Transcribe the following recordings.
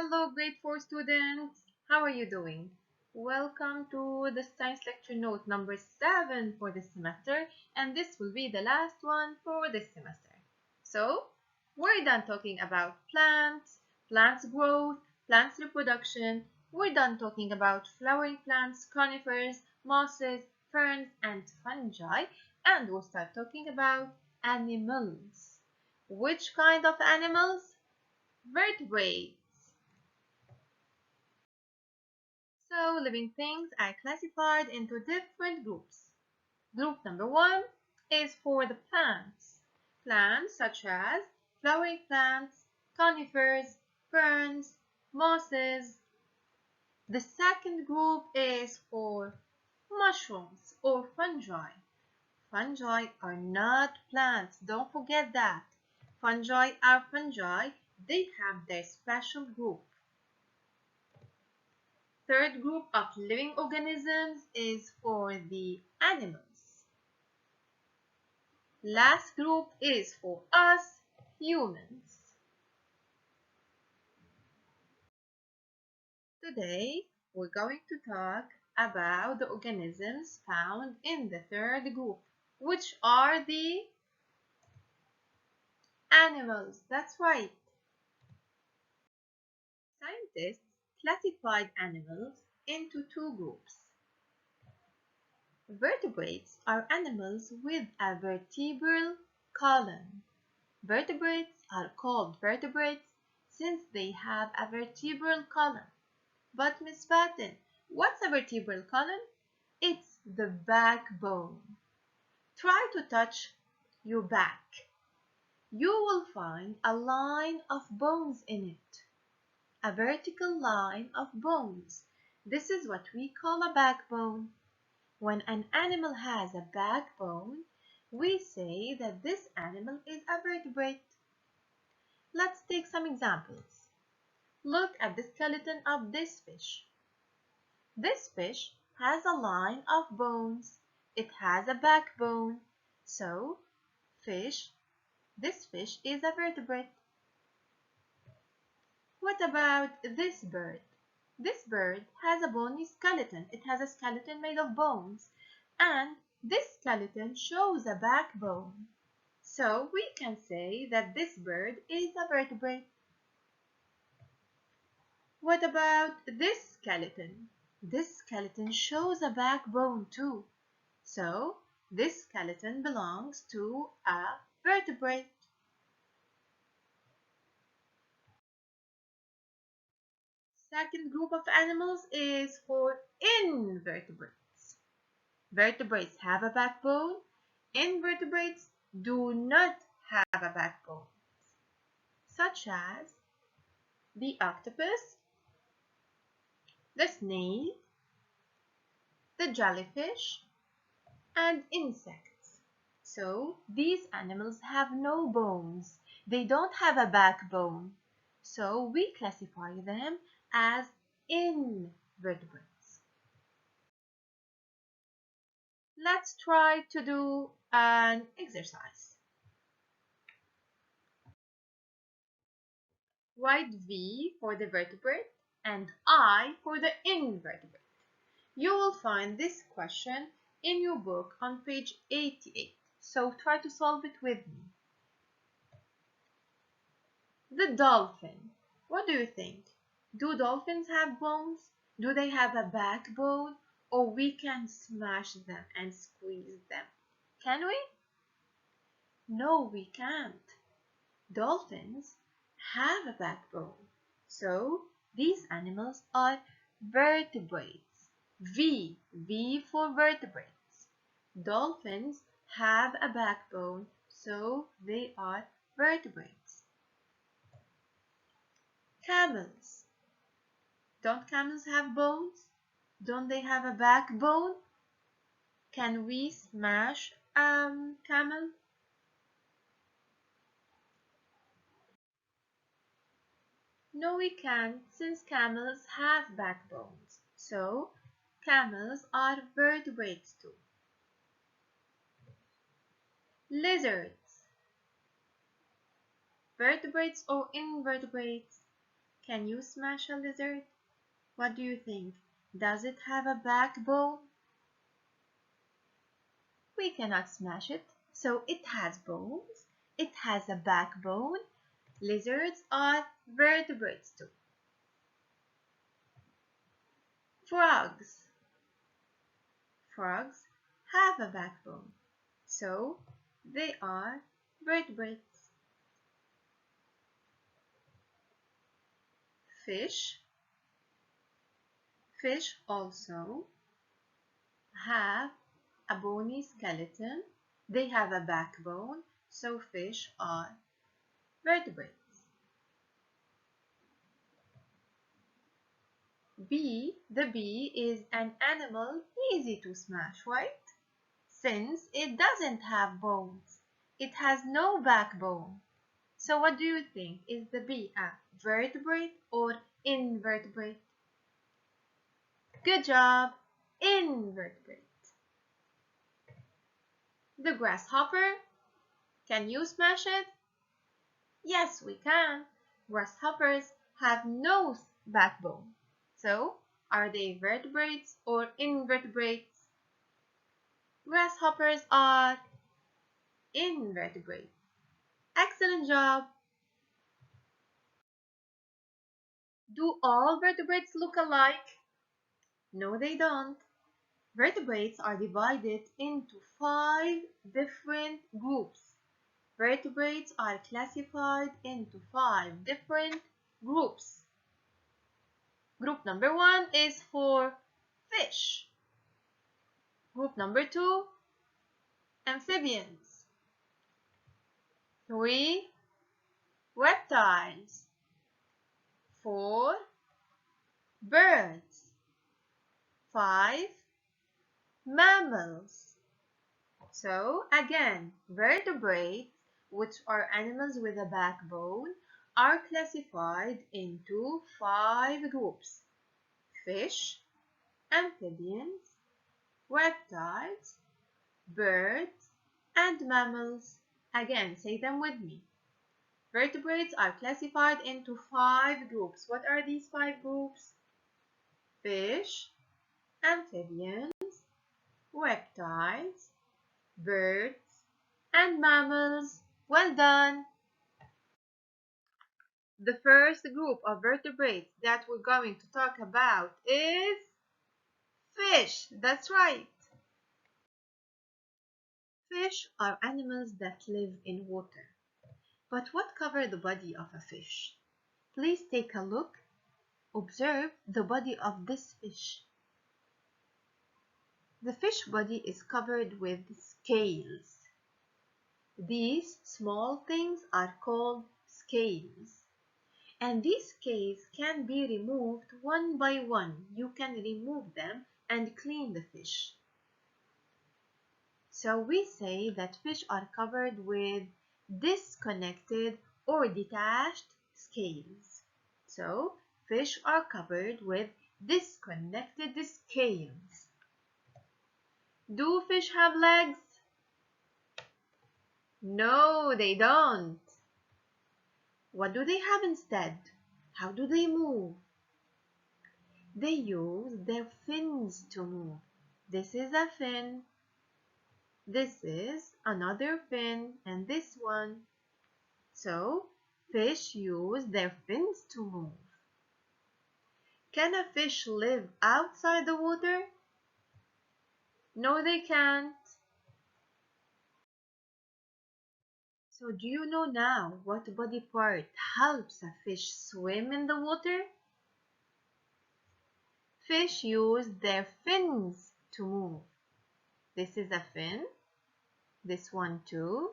Hello, grade 4 students. How are you doing? Welcome to the science lecture note number 7 for this semester, and this will be the last one for this semester. So, we're done talking about plants growth, plants reproduction. We're done talking about flowering plants, conifers, mosses, ferns, and fungi, and we'll start talking about animals. Which kind of animals? Vertebrates. So living things are classified into different groups. Group number 1 is for the plants. Plants such as flowering plants, conifers, ferns, mosses. The second group is for mushrooms or fungi. Fungi are not plants, don't forget that. Fungi are fungi, they have their special group. Third group of living organisms is for the animals. Last group is for us, humans. Today, we're going to talk about the organisms found in the third group, which are the animals. That's right. Scientists classified animals into two groups. Vertebrates are animals with a vertebral column. Vertebrates are called vertebrates since they have a vertebral column. But Miss Patton, what's a vertebral column? It's the backbone. Try to touch your back. You will find a line of bones in it. A vertical line of bones. This is what we call a backbone. When an animal has a backbone, we say that this animal is a vertebrate. Let's take some examples. Look at the skeleton of this fish. This fish has a line of bones. It has a backbone. So, this fish is a vertebrate. What about this bird? This bird has a bony skeleton. It has a skeleton made of bones. And this skeleton shows a backbone. So we can say that this bird is a vertebrate. What about this skeleton? This skeleton shows a backbone too. So this skeleton belongs to a vertebrate. Second group of animals is for invertebrates. Vertebrates have a backbone. Invertebrates do not have a backbone, such as the octopus, the snail, the jellyfish, and insects. So these animals have no bones. They don't have a backbone. So we classify them as invertebrates. Let's try to do an exercise. Write V for the vertebrate and I for the invertebrate. You will find this question in your book on page 88. So try to solve it with me. The dolphin. What do you think? Do dolphins have bones? Do they have a backbone? Or we can smash them and squeeze them? Can we? No, we can't. Dolphins have a backbone. So these animals are vertebrates. V for vertebrates. Dolphins have a backbone, so they are vertebrates. Camels. Don't camels have bones? Don't they have a backbone? Can we smash a camel? No, we can't, since camels have backbones. So, camels are vertebrates too. Lizards. Vertebrates or invertebrates? Can you smash a lizard? What do you think? Does it have a backbone? We cannot smash it, so it has bones. It has a backbone. Lizards are vertebrates too. Frogs. Frogs have a backbone, so they are vertebrates. Fish. Fish also have a bony skeleton. They have a backbone, so fish are vertebrates. Bee, the bee is an animal easy to smash, right? Since it doesn't have bones. It has no backbone. So what do you think? Is the bee a vertebrate or invertebrate? Good job! Invertebrate. The grasshopper. Can you smash it? Yes, we can. Grasshoppers have no backbone. So, are they vertebrates or invertebrates? Grasshoppers are invertebrates. Excellent job! Do all vertebrates look alike? No, they don't. Vertebrates are divided into 5 different groups. Vertebrates are classified into 5 different groups. Group number 1 is for fish. Group number 2, amphibians. 3, reptiles. 4, birds. 5, mammals. So again, vertebrates, which are animals with a backbone, are classified into 5 groups: fish, amphibians, reptiles, birds, and mammals. Again, say them with me. Vertebrates are classified into 5 groups. What are these 5 groups? Fish, amphibians, reptiles, birds, and mammals. Well done! The first group of vertebrates that we're going to talk about is fish. That's right. Fish are animals that live in water. But what covers the body of a fish? Please take a look. Observe the body of this fish. The fish body is covered with scales. These small things are called scales. And these scales can be removed one by one. You can remove them and clean the fish. So we say that fish are covered with disconnected or detached scales. So fish are covered with disconnected scales. Do fish have legs? No, they don't. What do they have instead? How do they move? They use their fins to move. This is a fin. This is another fin, and this one. So, fish use their fins to move. Can a fish live outside the water? No, they can't. So, do you know now what body part helps a fish swim in the water? Fish use their fins to move. This is a fin. This one too.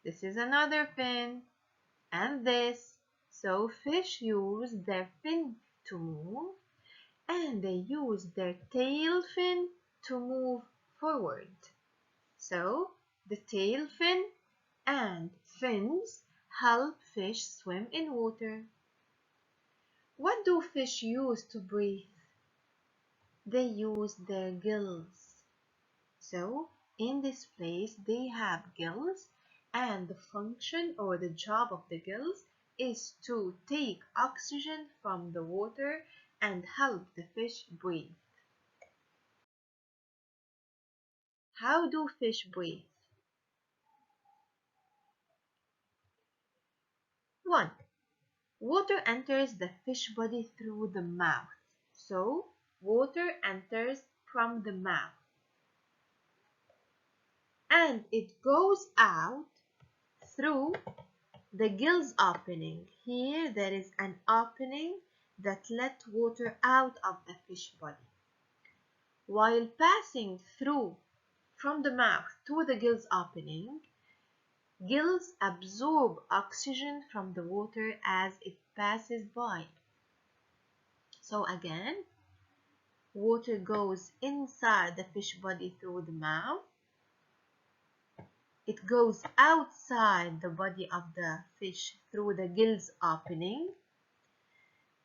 This is another fin. And this. So fish use their fin to move, and they use their tail fin to move forward. So the tail fin and fins help fish swim in water. What do fish use to breathe? They use their gills. So in this place they have gills, and the function or the job of the gills is to take oxygen from the water and help the fish breathe. How do fish breathe? 1. Water enters the fish body through the mouth. So, water enters from the mouth and it goes out through the gills opening. Here there is an opening that let water out of the fish body. While passing through from the mouth to the gills opening, gills absorb oxygen from the water as it passes by. So again, water goes inside the fish body through the mouth. It goes outside the body of the fish through the gills opening.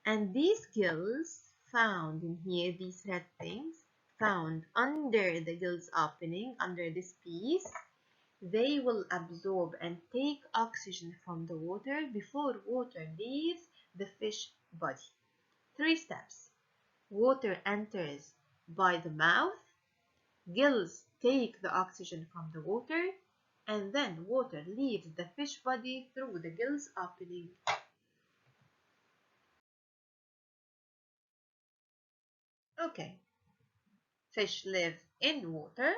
And these gills found in here, these red things, found under the gills opening, under this piece, they will absorb and take oxygen from the water before water leaves the fish body. 3 steps. Water enters by the mouth, gills take the oxygen from the water, and then water leaves the fish body through the gills opening. Okay, fish live in water.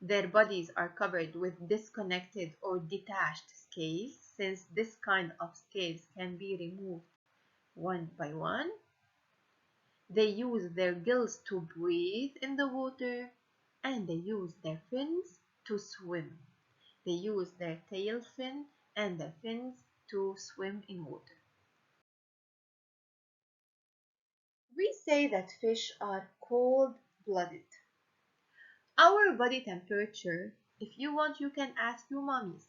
Their bodies are covered with disconnected or detached scales, since this kind of scales can be removed one by one. They use their gills to breathe in the water, and they use their fins to swim. They use their tail fin and their fins to swim in water. We say that fish are cold-blooded. Our body temperature, if you want, you can ask your mommies.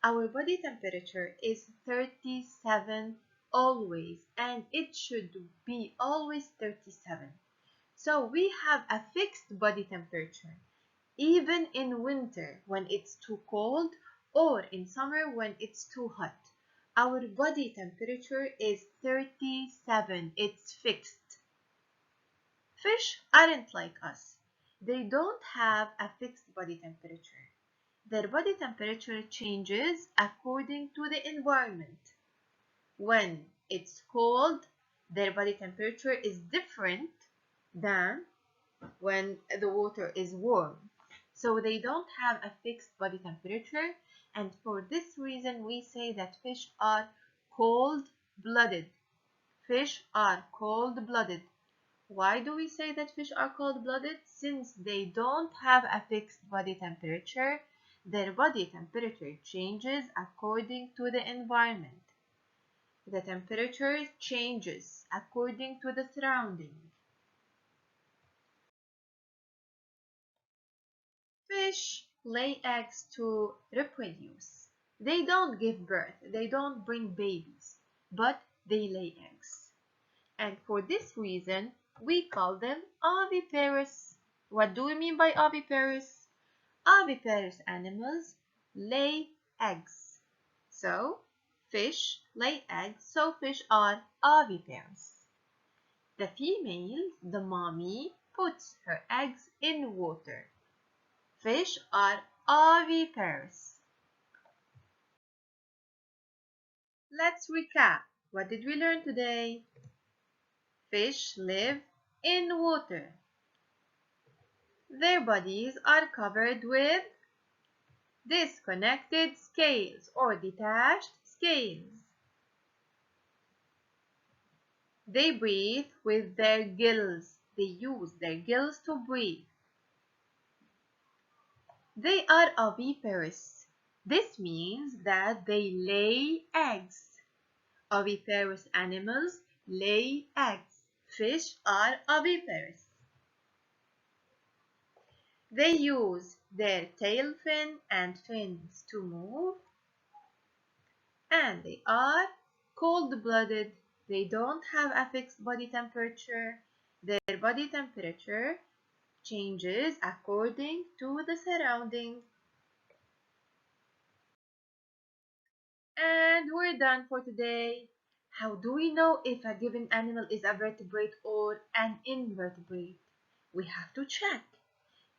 Our body temperature is 37 always, and it should be always 37. So we have a fixed body temperature, even in winter when it's too cold or in summer when it's too hot. Our body temperature is 37. It's fixed. Fish aren't like us. They don't have a fixed body temperature. Their body temperature changes according to the environment. When it's cold, their body temperature is different than when the water is warm. So they don't have a fixed body temperature, and for this reason we say that fish are cold-blooded. Fish are cold-blooded. Why do we say that fish are cold-blooded? Since they don't have a fixed body temperature, their body temperature changes according to the environment. The temperature changes according to the surrounding. Fish lay eggs to reproduce. They don't give birth, they don't bring babies, but they lay eggs. And for this reason, we call them oviparous. What do we mean by oviparous? Oviparous animals lay eggs. So, fish lay eggs, so fish are oviparous. The female, the mommy, puts her eggs in water. Fish are oviparous. Let's recap. What did we learn today? Fish live in water. Their bodies are covered with disconnected scales or detached scales. They breathe with their gills. They use their gills to breathe. They are oviparous. This means that they lay eggs. Oviparous animals lay eggs. Fish are oviparous. They use their tail fin and fins to move, and they are cold-blooded. They don't have a fixed body temperature. Their body temperature changes according to the surrounding. And we're done for today. How do we know if a given animal is a vertebrate or an invertebrate? We have to check.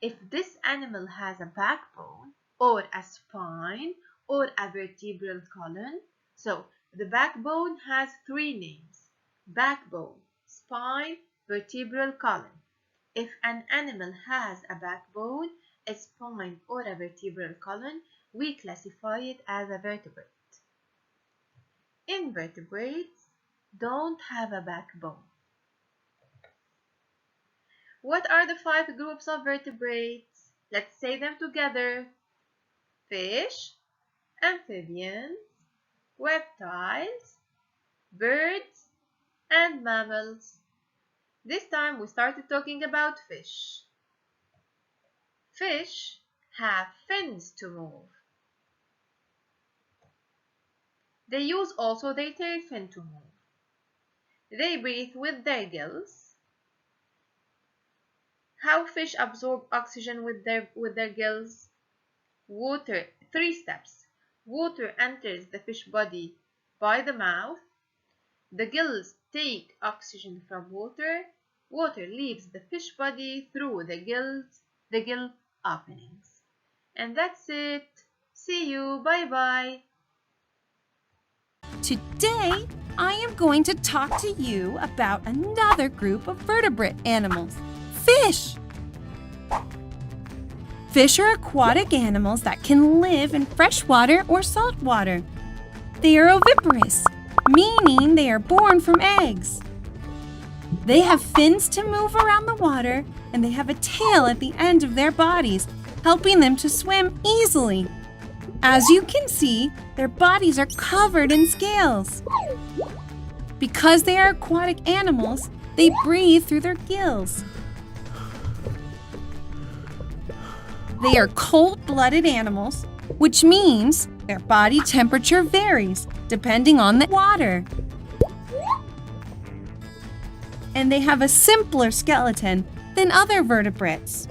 If this animal has a backbone or a spine or a vertebral column, so the backbone has three names: backbone, spine, vertebral column. If an animal has a backbone, a spine, or a vertebral column, we classify it as a vertebrate. Invertebrates don't have a backbone. What are the 5 groups of vertebrates? Let's say them together. Fish, amphibians, reptiles, birds, and mammals. This time we started talking about fish. Fish have fins to move. They use also their tail fin to move. They breathe with their gills. How fish absorb oxygen with their gills? Water, 3 steps. Water enters the fish body by the mouth. The gills take oxygen from water. Water leaves the fish body through the gill openings. And that's it. See you. Bye-bye. Today, I am going to talk to you about another group of vertebrate animals, fish. Fish are aquatic animals that can live in fresh water or salt water. They are oviparous, meaning they are born from eggs. They have fins to move around the water, and they have a tail at the end of their bodies, helping them to swim easily. As you can see, their bodies are covered in scales. Because they are aquatic animals, they breathe through their gills. They are cold-blooded animals, which means their body temperature varies depending on the water. And they have a simpler skeleton than other vertebrates.